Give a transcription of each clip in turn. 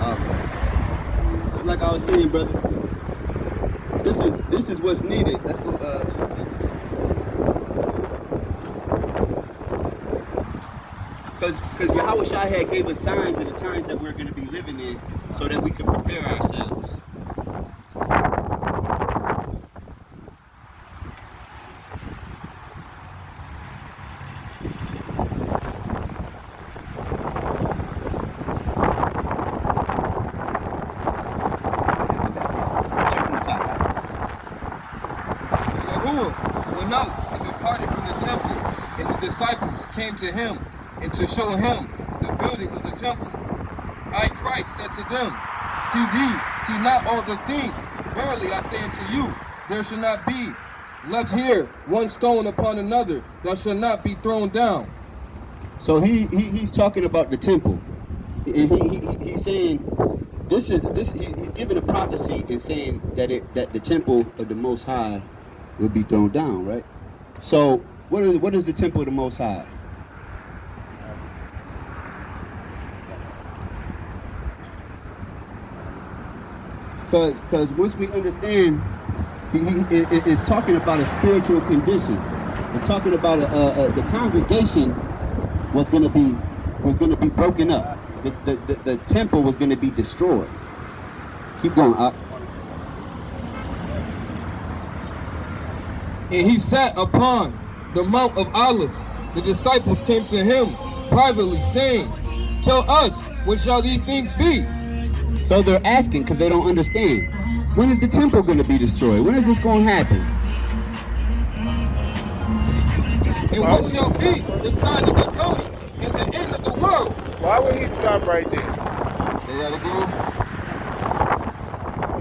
Okay. So like I was saying, brother, this is what's needed. Let's go. Because Yahweh Shai had gave us signs of the times that we're going to be living in, so that we could prepare ourselves. Yahuwah went out and departed from the temple, and his disciples came to him and to show him the buildings of the temple. I, Christ, said to them, see not all the things. Verily I say unto you, there shall not be left here one stone upon another that shall not be thrown down. So he's talking about the temple. He's saying he's giving a prophecy and saying that the temple of the Most High will be thrown down, right? So what is the temple of the Most High? Because once we understand, it's talking about a spiritual condition. It's talking about the congregation was going to be broken up. The temple was going to be destroyed. Keep going up. And he sat upon the Mount of Olives. The disciples came to him privately, saying, Tell us, when shall these things be? So they're asking because they don't understand. When is the temple going to be destroyed? When is this going to happen? And what shall be the sign of the coming and the end of the world? Why would he stop right there? Say that again.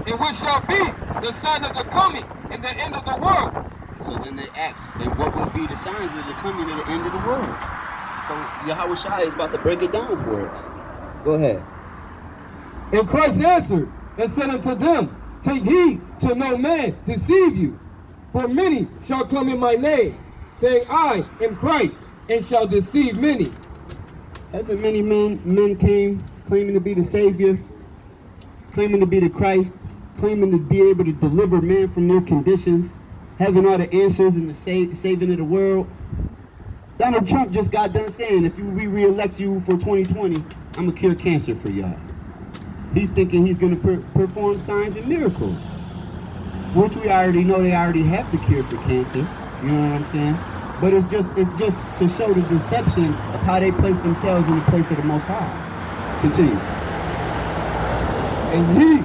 And what shall be the sign of the coming and the end of the world? So then they ask, and what will be the signs of the coming and the end of the world? So Yahweh Shai is about to break it down for us. Go ahead. And Christ answered and said unto them, Take heed to no man deceive you. For many shall come in my name, saying, I am Christ, and shall deceive many. Hasn't many men came claiming to be the Savior, claiming to be the Christ, claiming to be able to deliver men from their conditions, having all the answers and the saving of the world? Donald Trump just got done saying, if we re-elect you for 2020, I'm going to cure cancer for y'all. He's thinking he's going to perform signs and miracles, which we already know they already have the cure for cancer. You know what I'm saying? But it's just to show the deception of how they place themselves in the place of the Most High. Continue. And ye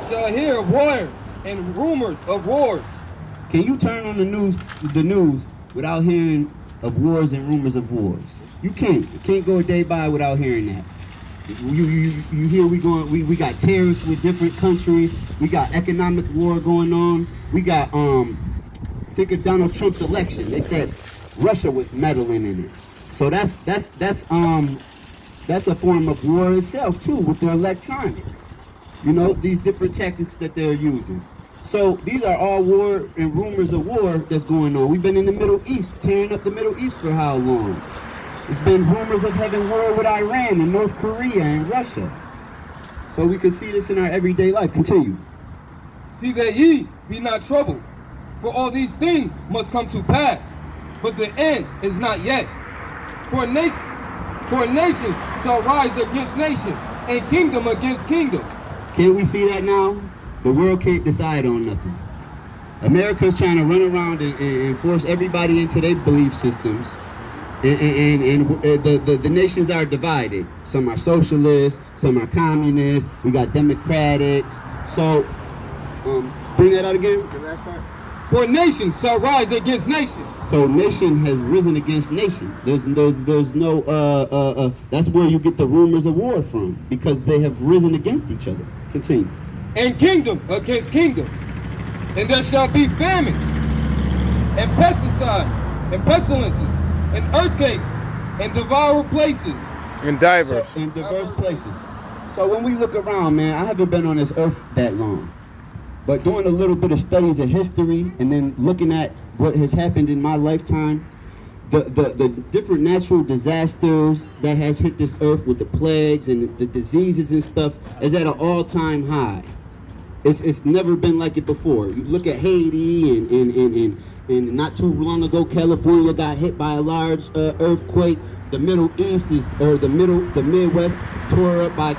shall hear of wars and rumors of wars. Can you turn on the news without hearing of wars and rumors of wars? You can't. You can't go a day by without hearing that. You hear we got terrorists with different countries. We got economic war going on. We got think of Donald Trump's election. They said Russia was meddling in it. So that's a form of war itself too, with the electronics. You know, these different tactics that they're using. So these are all war and rumors of war that's going on. We've been in the Middle East, tearing up the Middle East for how long? It's been rumors of having war with Iran and North Korea and Russia. So we can see this in our everyday life. Continue. See that ye be not troubled, for all these things must come to pass, but the end is not yet. For nations shall rise against nation, and kingdom against kingdom. Can't we see that now? The world can't decide on nothing. America's trying to run around and force everybody into their belief systems. And the nations are divided. Some are socialists, some are communists. We got democratics. So, bring that out again, the last part. For nation shall rise against nation. So nation has risen against nation. There's no that's where you get the rumors of war from, because they have risen against each other. Continue. And kingdom against kingdom. And there shall be famines, and pesticides, and pestilences, and earthquakes, and devoured places. In diverse. So, in diverse places. So when we look around, man, I haven't been on this earth that long. But doing a little bit of studies of history and then looking at what has happened in my lifetime, the different natural disasters that has hit this earth with the plagues and the diseases and stuff is at an all-time high. It's never been like it before. You look at Haiti and not too long ago, California got hit by a large earthquake. The Middle East the Midwest is tore up by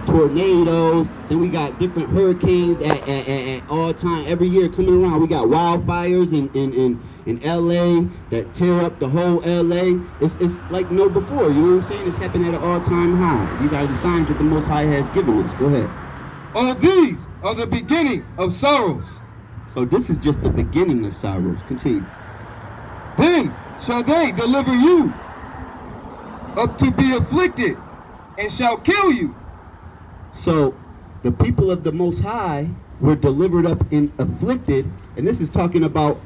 tornadoes. Then we got different hurricanes at all time. Every year coming around, we got wildfires in LA that tear up the whole LA. It's like no before. You know what I'm saying? It's happening at an all-time high. These are the signs that the Most High has given us. Go ahead. All these are the beginning of sorrows. So this is just the beginning of sorrows. Continue. Then shall they deliver you up to be afflicted, and shall kill you. So the people of the Most High were delivered up and afflicted, and this is talking about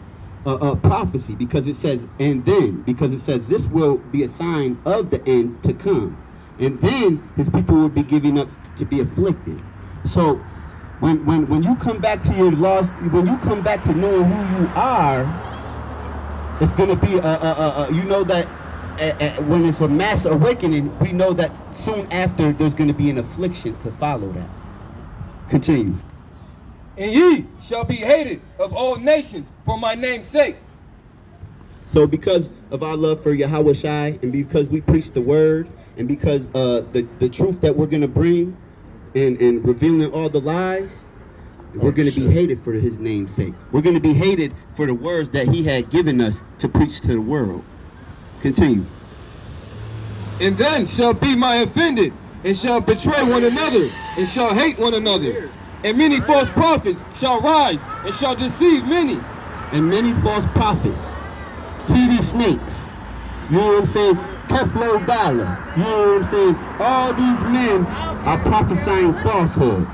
a prophecy, because it says, and then, because it says this will be a sign of the end to come. And then his people will be given up to be afflicted. So when you come back to your lost, when you come back to knowing who you are, it's going to be you know that when it's a mass awakening, we know that soon after there's going to be an affliction to follow that. Continue. And ye shall be hated of all nations for my name's sake. So because of our love for Yahweh Shai, and because we preach the word, and because the truth that we're going to bring and revealing all the lies, we're going to be hated for his name's sake. We're going to be hated for the words that he had given us to preach to the world. Continue. And then shall be my offended, and shall betray one another, and shall hate one another. And many false prophets shall rise, and shall deceive many. And many false prophets, TV snakes, you know what I'm saying? Teflo Dollar, you know what I'm saying? All these men are prophesying falsehoods.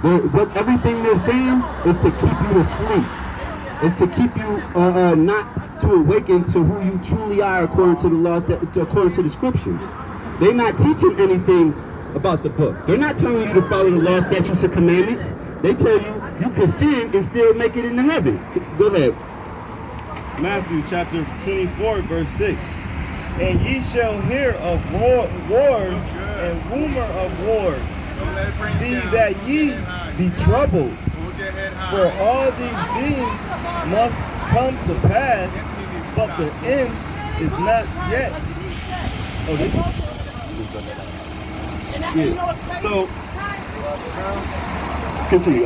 But everything they're saying is to keep you asleep. It's to keep you not to awaken to who you truly are according to the laws, according to the scriptures. They're not teaching anything about the book. They're not telling you to follow the law, statutes, and commandments. They tell you you can sin and still make it into heaven. Go ahead. Matthew chapter 24, verse 6. And ye shall hear of wars and rumor of wars. See that ye be troubled, for all these things must come to pass, but the end is not yet. Oh, this yeah. So, continue.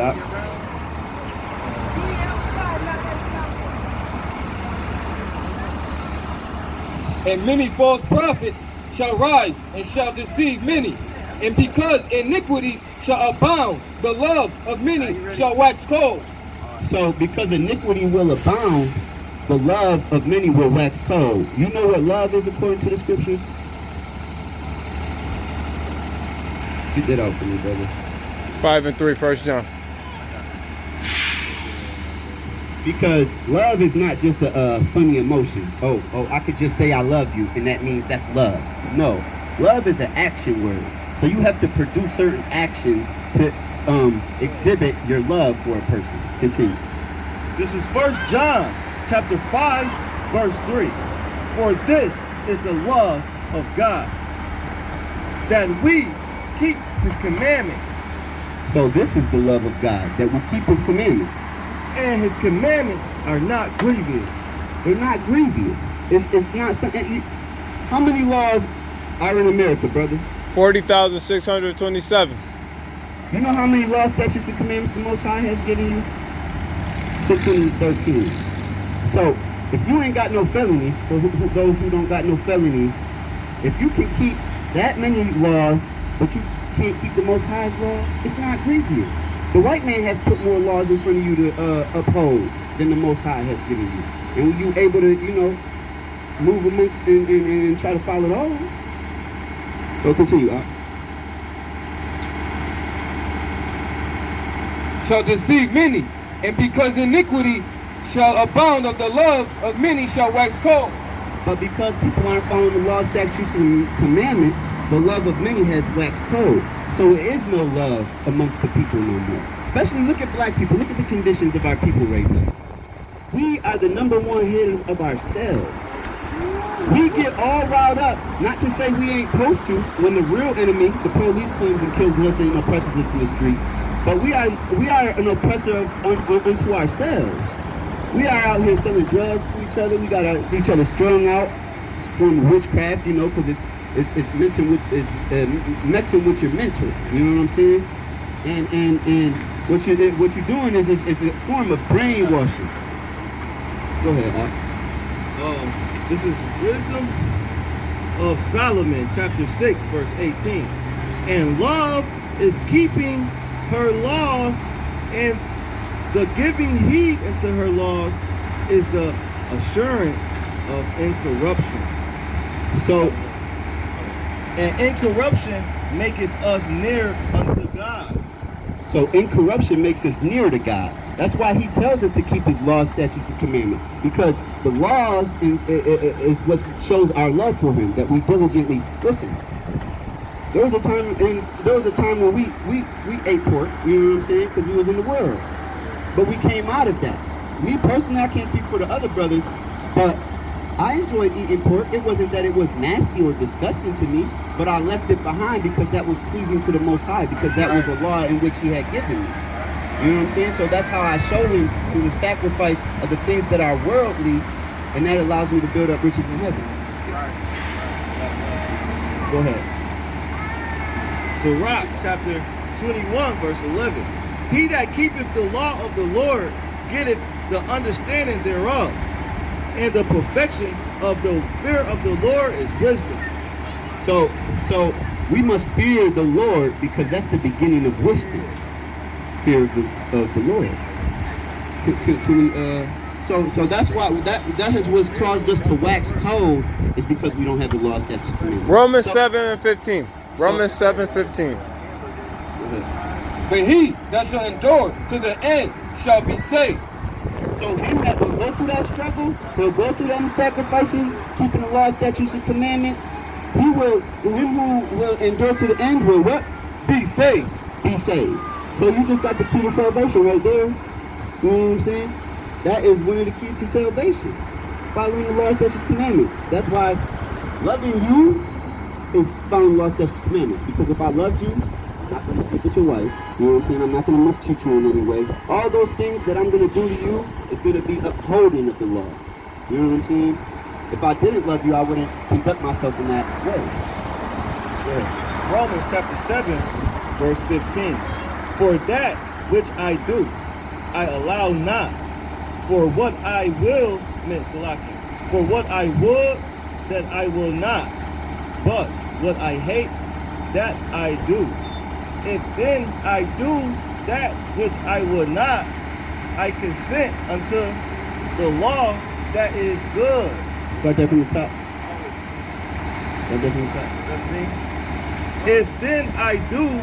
And many false prophets shall rise, and shall deceive many. And because iniquities shall abound, the love of many shall wax cold. So because iniquity will abound, the love of many will wax cold. You know what love is according to the scriptures? Get that out for me, brother. 5 and 3, 1 John. Because love is not just a funny emotion. Oh, I could just say I love you, and that means that's love. No, love is an action word. So you have to produce certain actions to exhibit your love for a person. Continue. This is 1 John chapter 5, verse 3. For this is the love of God, that we keep his commandments. So this is the love of God, that we keep his commandments. And his commandments are not grievous. They're not grievous. It's not something. How many laws are in America, brother? 40,627. You know how many laws, statutes, and commandments the Most High has given you? 613. So, if you ain't got no felonies, for those who don't got no felonies, if you can keep that many laws, but you can't keep the Most High's laws, it's not grievous. The white man has put more laws in front of you to uphold than the Most High has given you. And when you able to, you know, move amongst and try to follow those. So continue. Shall deceive many, and because iniquity shall abound, of the love of many shall wax cold. But because people aren't following the law, statutes, and commandments, the love of many has waxed cold. So there is no love amongst the people no more. Especially look at black people. Look at the conditions of our people right now. We are the #1 haters of ourselves. We get all riled up, not to say we ain't supposed to, when the real enemy, the police, comes and kills us and oppresses us in the street. But we are an oppressor unto ourselves. We are out here selling drugs to each other. We got each other strung out from witchcraft, you know, because it's mentioned with mixing with your mental. You know what I'm saying? And what you're doing is a form of brainwashing. Go ahead, Al. This is Wisdom of Solomon, chapter 6, verse 18. And love is keeping her laws, and the giving heed unto her laws is the assurance of incorruption. So, And incorruption maketh us near unto God. So incorruption makes us near to God. That's why he tells us to keep his laws, statutes, and commandments. Because the laws is what shows our love for him, that we diligently listen. There was a time when we ate pork, you know what I'm saying? Because we was in the world. But we came out of that. Me personally, I can't speak for the other brothers, but I enjoyed eating pork. It wasn't that it was nasty or disgusting to me, but I left it behind because that was pleasing to the Most High, because that was a law in which he had given me. You know what I'm saying? So that's how I show him through the sacrifice of the things that are worldly, and that allows me to build up riches in heaven. Go ahead. Sirach, chapter 21, verse 11. He that keepeth the law of the Lord getteth the understanding thereof, and the perfection of the fear of the Lord is wisdom. So we must fear the Lord, because that's the beginning of wisdom. Fear of the Lord. Can we? So that's why that has what's caused us to wax cold, is because we don't have the law, statutes, and commandments. Romans 7:15. Romans 7:15. Go ahead. But he that shall endure to the end shall be saved. So him that will go through that struggle, he'll go through them sacrifices, keeping the law, statutes, and commandments. Him who will endure to the end will what? Be saved. Be saved. So you just got the key to salvation right there. You know what I'm saying? That is one of the keys to salvation. Following the law, statutes, and commandments. That's why loving you is following the law, statutes, and commandments. Because if I loved you, I'm not going to sleep with your wife. You know what I'm saying? I'm not going to mistreat you in any way. All those things that I'm going to do to you is going to be upholding of the law. You know what I'm saying? If I didn't love you, I wouldn't conduct myself in that way. Yeah. Romans chapter 7, verse 15. For that which I do, I allow not. For what I will, for what I would, that I will not. But what I hate, that I do. If then I do that which I would not, I consent unto the law that is good. Start that from the top. Start that from the top. 17. If then I do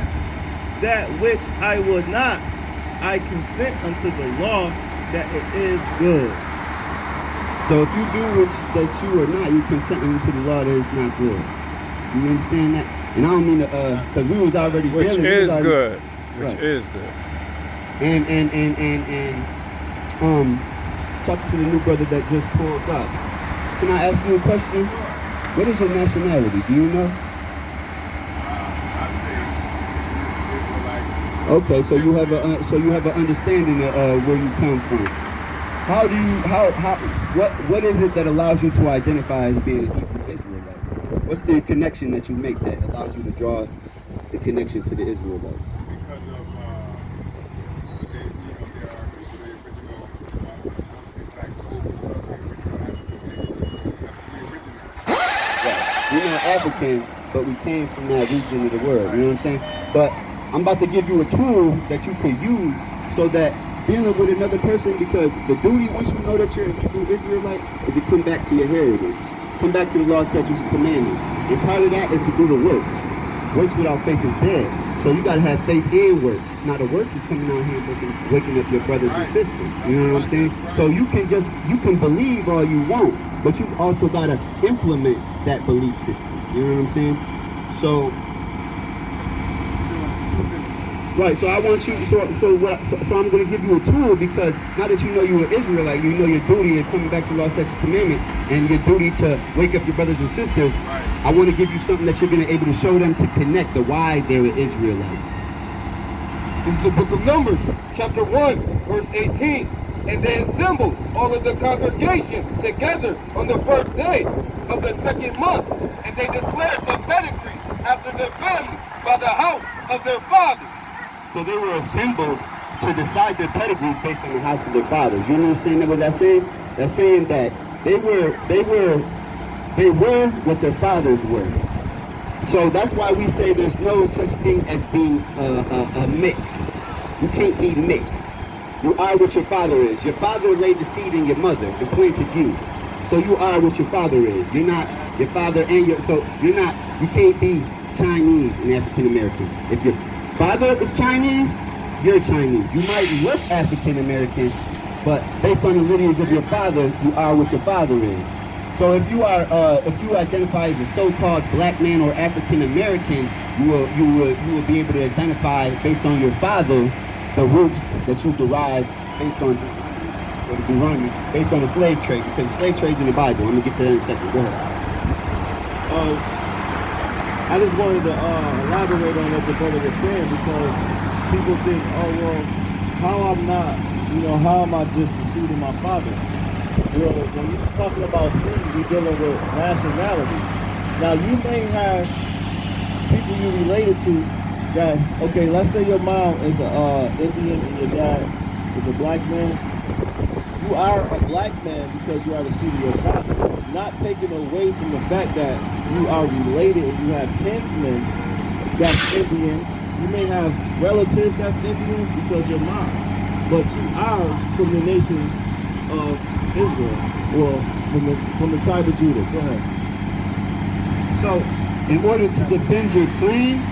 that which I would not, I consent unto the law that it is good. So if you do that you are not, you consenting to the law that is not good. You understand that? And I don't mean to, because we was already Which dealing, is good. Which Right. is good. And talking to the new brother that just pulled up. Can I ask you a question? What is your nationality? Do you know? Okay, so you have an understanding of where you come from. What is it that allows you to identify as being a Hebrew Israelite? What's the connection that you make that allows you to draw the connection to the Israelites? Because of they are the original We're not Africans, but we came from that region of the world. You know what I'm saying? But I'm about to give you a tool that you can use so that dealing with another person, because the duty, once you know that you're a Hebrew Israelite, is to come back to your heritage. Come back to the law, statutes, and commandments. And part of that is to do the works. Works without faith is dead. So you got to have faith and works. Now the works is coming out here waking up your brothers and sisters. You know what I'm saying? So you can believe all you want, but you also got to implement that belief system. You know what I'm saying? So Right, so I want you. So I'm going to give you a tool, because now that you know you're an Israelite, you know your duty in coming back to law, statutes, commandments, and your duty to wake up your brothers and sisters. I want to give you something that you're going to be able to show them to connect the why they're an Israelite. This is the book of Numbers, chapter 1, verse 18. And they assembled all of the congregation together on the first day of the second month, and they declared the pedigrees after their families by the house of their fathers. So they were assembled to decide their pedigrees based on the house of their fathers. You understand what that's saying? That's saying that they were what their fathers were. So that's why we say there's no such thing as being mixed. You can't be mixed. You are what your father is. Your father laid the seed in your mother and planted you. So you are what your father is. You're not your father and you can't be Chinese and African American. If your father is Chinese, you're Chinese. You might look African American, but based on the lineage of your father, you are what your father is. So if you identify as a so-called black man or African American, you will be able to identify based on your father the roots that you derive based on the slave trade, because the slave trade's in the Bible. I'm gonna get to that in a second. Go ahead. I just wanted to elaborate on what the brother was saying, because people think, oh well, how am I just the seed of my father? Well, when you're talking about seed, you're dealing with nationality. Now you may have people you related to that, okay, let's say your mom is a Indian and your dad is a black man. You are a black man because you are the seed of your father. Not taken away from the fact that you are related and you have kinsmen that's Indians. You may have relatives that's Indians because you're mom. But you are from the nation of Israel, or from the tribe of Judah. Go ahead. So in order to defend your claim,